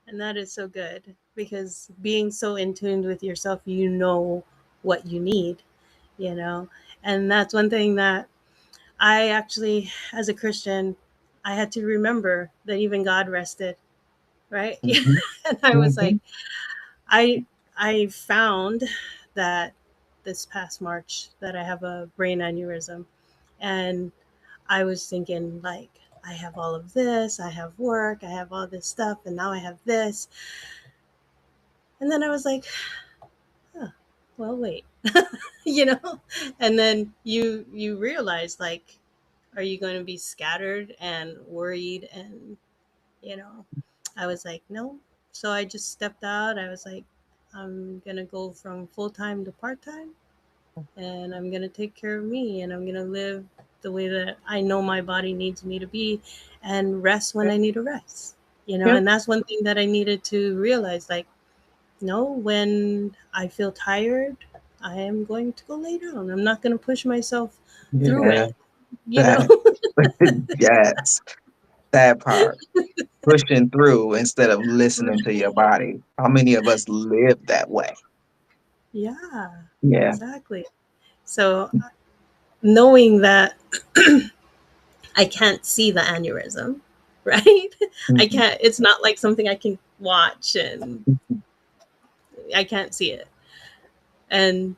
And that is so good because being so in tune with yourself, you know what you need, you know. And that's one thing that I actually, as a Christian, I had to remember that even God rested, right? Mhm, And I was like, mhm, I I found that this past March that I have a brain aneurysm, and I was thinking like, I have all of this, I have work, I have all this stuff, and now I have this. And then I was like, huh, well, wait, you know? And then you realize like, are you going to be scattered and worried? And, you know, I was like, no. So I just stepped out. I was like, I'm going to go from full time to part time, and I'm going to take care of me, and I'm going to live the way that I know my body needs me to be, and rest when yeah, I need to rest, you know? yeah, And that's one thing that I needed to realize, like, no, when I feel tired, I am going to go lay down. I'm not going to push myself through yeah, it, you know? that, yes, that part. Pushing through instead of listening to your Right. body. How many of us live that way? Yeah, Yeah. exactly. So knowing that I can't see the aneurysm, right? I Mhm, can't, it's not like something I can watch, and mhm, I can't see it. And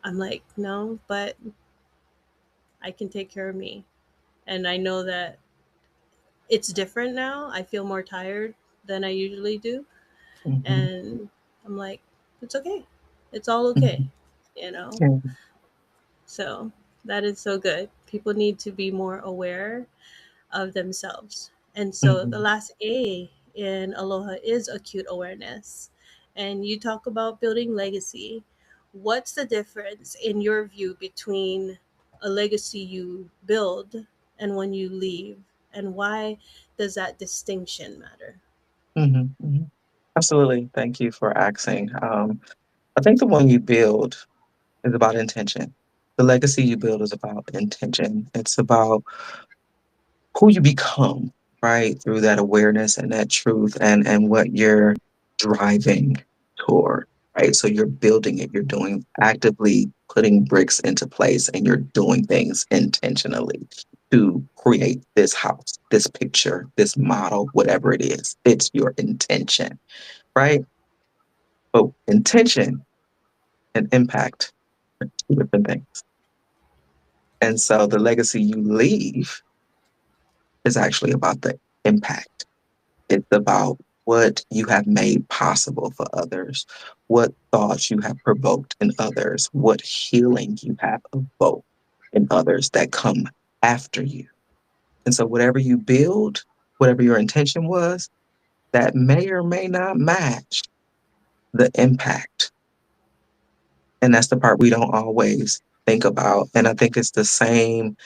I'm like, no, but I can take care of me. And I know that it's different now. I feel more tired than I usually do. mhm, And I'm like, it's okay. It's all okay, mhm. you know? Yeah. So that is so good. People need to be more aware of themselves. And so the Mhm, last A in Aloha is acute awareness. And you talk about building legacy. What's the difference in your view between a legacy you build and when you leave? And why does that distinction matter? mhm, mhm. Absolutely. Thank you for asking. I think the one you build is about intention. The legacy you build is about intention. It's about who you become, right? Through that awareness and that truth and what you're driving toward, right? So you're building it, you're doing actively putting bricks into place and you're doing things intentionally to create this house, this picture, this model, whatever it is. It's your intention, right? But intention and impact are two different things. And so the legacy you leave is actually about the impact. It's about what you have made possible for others, what thoughts you have provoked in others, what healing you have evoked in others that come after you. And so, whatever you build, whatever your intention was, that may or may not match the impact. And that's the part we don't always think about. And I think it's the same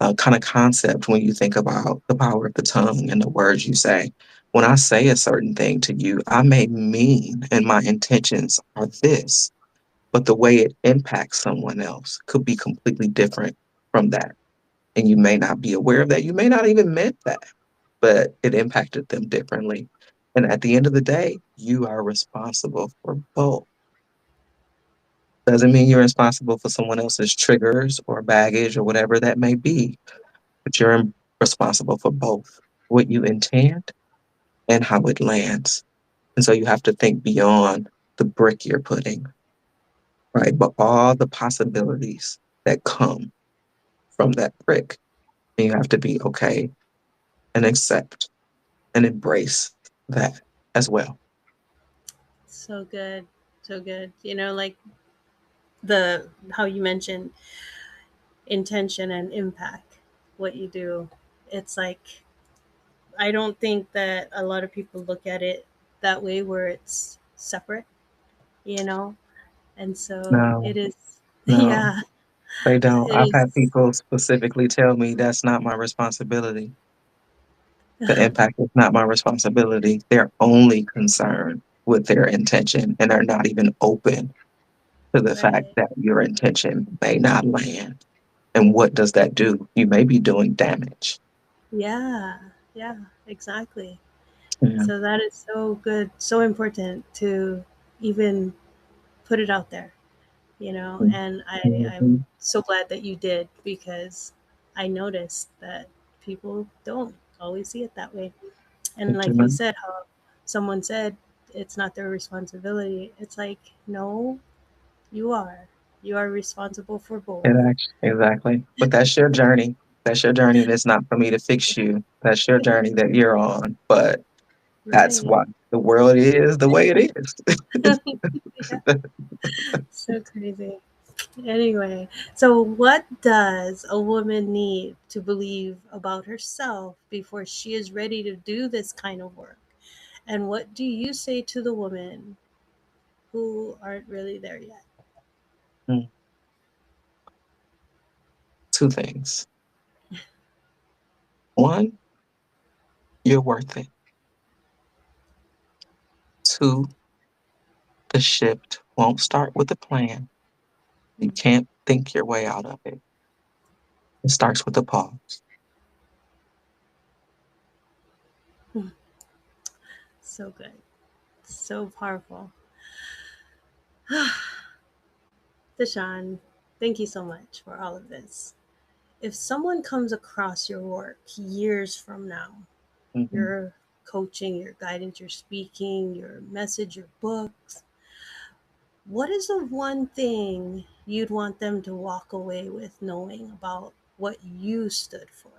kind of concept when you think about the power of the tongue and the words you say. When I say a certain thing to you, I may mean and my intentions are this, but the way it impacts someone else could be completely different from that. And you may not be aware of that. You may not even meant that, but it impacted them differently. And at the end of the day, you are responsible for both. Doesn't mean you're responsible for someone else's triggers or baggage or whatever that may be, but you're responsible for both what you intend and how it lands. And so you have to think beyond the brick you're putting, right? But all the possibilities that come from that brick. And you have to be okay and accept and embrace that as well. So good. So good. Like the how you mentioned intention and impact, what you do. It's like I don't think that a lot of people look at it that way where it's separate, you know? And so No, it is, no, yeah, they don't. it I've is. had people specifically tell me that's not my responsibility. The impact is not my responsibility. They're only concerned with their intention and are not even open to the fact Right. that your intention may not land. And what does that do? You may be doing damage. Yeah. Yeah, exactly. Yeah. So that is so good, so important to even put it out there, and I'm Mhm. so glad that you did because I noticed that people don't always see it that way. And like you It said, how someone said it's not their responsibility. It's like, no, you are. You are responsible for both. actually, exactly. But that's your journey. That's your journey, and it's not for me to fix you. That's your journey that you're on. But that's Right. why the world is the way it is. Yeah. So crazy. Anyway, so what does a woman need to believe about herself before she is ready to do this kind of work? And what do you say to the women who aren't really there yet? Mm, two things. One, you're worth it. Two, the shift won't start with a plan. You can't think your way out of it. It starts with a pause. Hmm. So good. So powerful. Deshaun, thank you so much for all of this. If someone comes across your work years from now, Mhm. your coaching, your guidance, your speaking, your message, your books, what is the one thing you'd want them to walk away with knowing about what you stood for?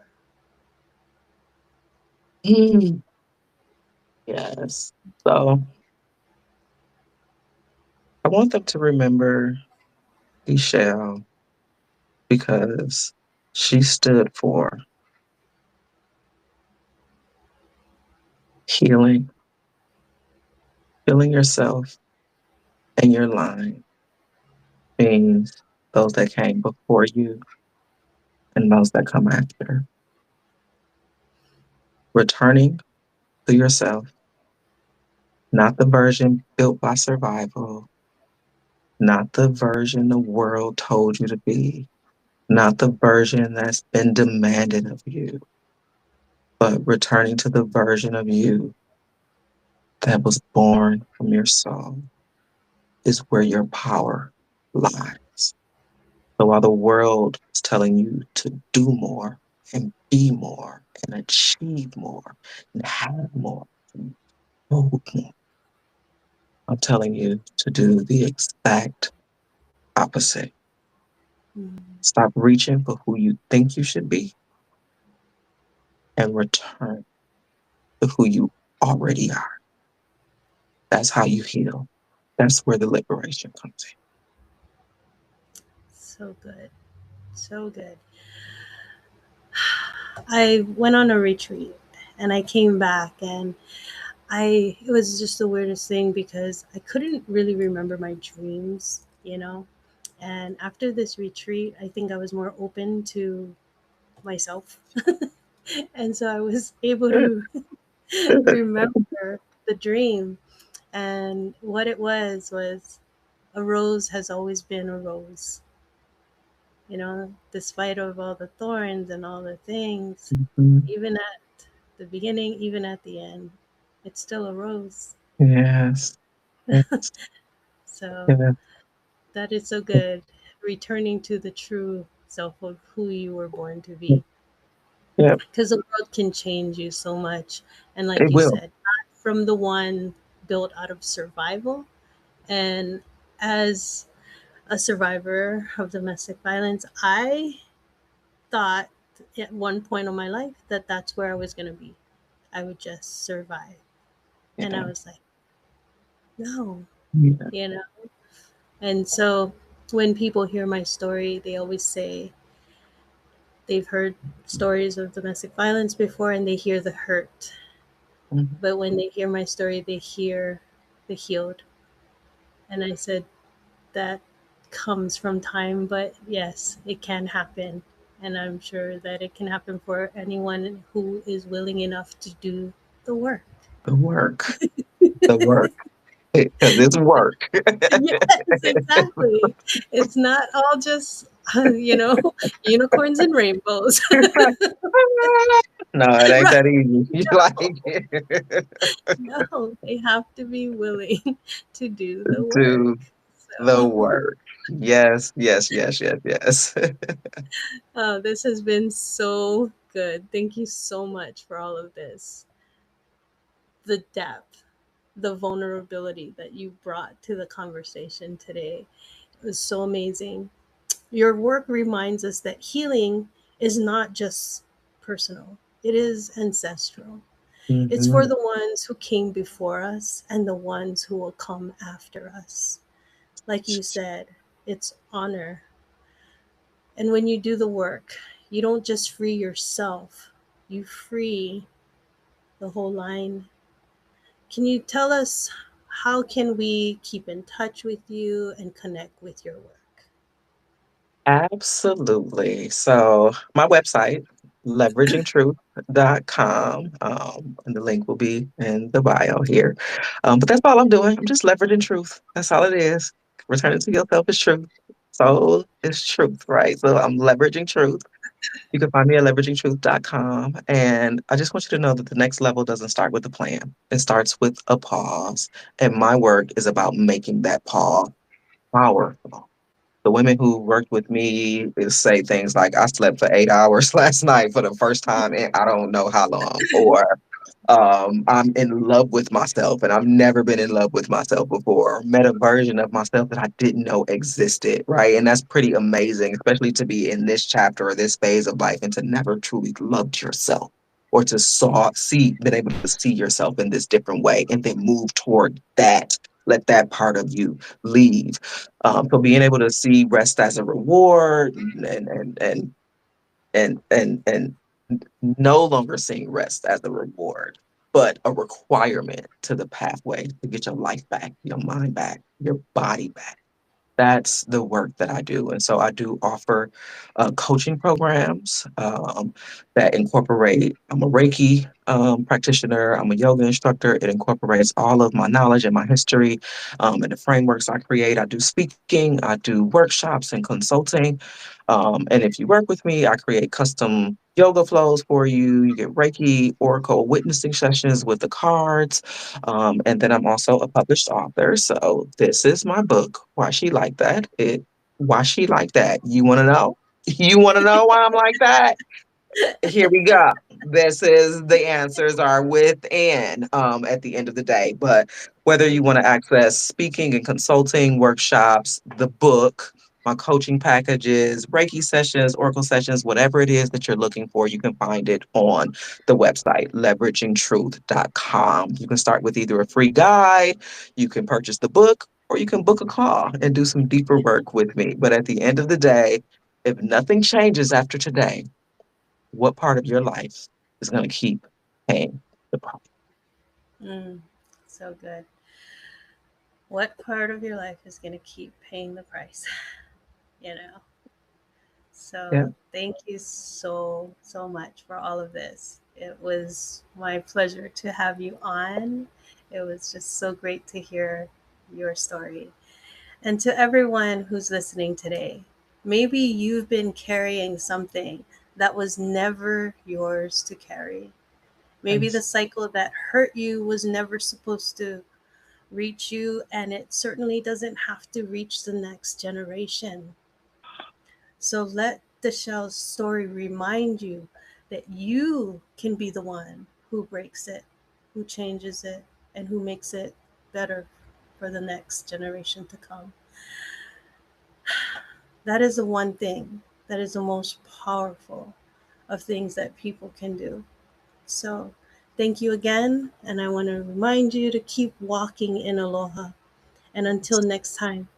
Mm, yes. So I want them to remember Michelle because she stood for healing, healing yourself and your line means those that came before you and those that come after. Returning to yourself, not the version built by survival, not the version the world told you to be, not the version that's been demanded of you, but returning to the version of you that was born from your soul is where your power lies. So while the world is telling you to do more and be more and achieve more and have more and hold more, I'm telling you to do the exact opposite. Mm. Stop reaching for who you think you should be and return to who you already are. That's how you heal. That's where the liberation comes So good. So good. I went on a retreat and I came back and it was just the weirdest thing because I couldn't really remember my dreams. And after this retreat, I think I was more open to myself. And so I was able to remember the dream. And what it was a rose has always been a rose. Despite of all the thorns and all the things, Mhm. even at the beginning, even at the end, it's still a rose. Yes. Yes. So Yes. that is so good. Returning to the true self of who you were born to be. Yep. Because the world can change you so much. And like It you will. said, not from the one built out of survival. And as a survivor of domestic violence, I thought at one point in my life that that's where I was going to be. I would just survive. And I Yeah. was like, no, Yeah. you know? And so when people hear my story, they always say they've heard stories of domestic violence before and they hear the hurt. Mhm. But when they hear my story, they hear the healed. And I said, that comes from time, but yes, it can happen. And I'm sure that it can happen for anyone who is willing enough to do the work. The work. The work. Because it's work. Yes, exactly. It's not all just, unicorns and rainbows. No, it ain't Right. that easy. You No, like no, they have to be willing to do the work. do the So, work. Yes, yes, yes, yes, yes. oh, this has been so good. Thank you so much for all of this. The depth, the vulnerability that you brought to the conversation today was so amazing. Your work reminds us that healing is not just personal, it is ancestral. It's for Mhm. the ones who came before us and the ones who will come after us. Like you said, it's honor. And when you do the work, you don't just free yourself, you free the whole line. Can you tell us, how can we keep in touch with you and connect with your work? Absolutely. So my website, leveragingtruth.com, and the link will be in the bio here. But that's all I'm doing. I'm just leveraging truth. That's all it is. Returning to yourself is truth. Soul is truth, right? So I'm leveraging truth. You can find me at leveragingtruth.com. And I just want you to know that the next level doesn't start with a plan. It starts with a pause. And my work is about making that pause powerful. The women who worked with me say things like, I slept for 8 hours last night for the first time in I don't know how long. Or I'm in love with myself and I've never been in love with myself before. Met a version of myself that I didn't know existed, right? And that's pretty amazing, especially to be in this chapter or this phase of life and to never truly loved yourself or to been able to see yourself in this different way and then move toward that. Let that part of you leave. So being able to see rest as a reward and no longer seeing rest as a reward, but a requirement to the pathway to get your life back, your mind back, your body back. That's the work that I do. And so I do offer coaching programs that incorporate, I'm a Reiki practitioner, I'm a yoga instructor. It incorporates all of my knowledge and my history and the frameworks I create. I do speaking, I do workshops and consulting. And if you work with me, I create custom yoga flows for you. You get Reiki, Oracle witnessing sessions with the cards. And then I'm also a published author. So this is my book, Why She Like That. Why She Like That. You want to know? You want to know why I'm like that? Here we go. This is the answers are within at the end of the day. But whether you want to access speaking and consulting workshops, the book, my coaching packages, Reiki sessions, Oracle sessions, whatever it is that you're looking for, you can find it on the website, leveragingtruth.com. You can start with either a free guide, you can purchase the book, or you can book a call and do some deeper work with me. But at the end of the day, if nothing changes after today, what part of your life is going to keep paying the price? Mm, so good. What part of your life is going to keep paying the price? You know, Yeah. So thank you so much for all of this. It was my pleasure to have you on. It was just so great to hear your story. And to everyone who's listening today, maybe you've been carrying something that was never yours to carry. Maybe the Yes. cycle that hurt you was never supposed to reach you, and it certainly doesn't have to reach the next generation. So let the shell's story remind you that you can be the one who breaks it, who changes it, and who makes it better for the next generation to come. That is the one thing that is the most powerful of things that people can do. So, thank you again. And I want to remind you to keep walking in aloha. And until next time,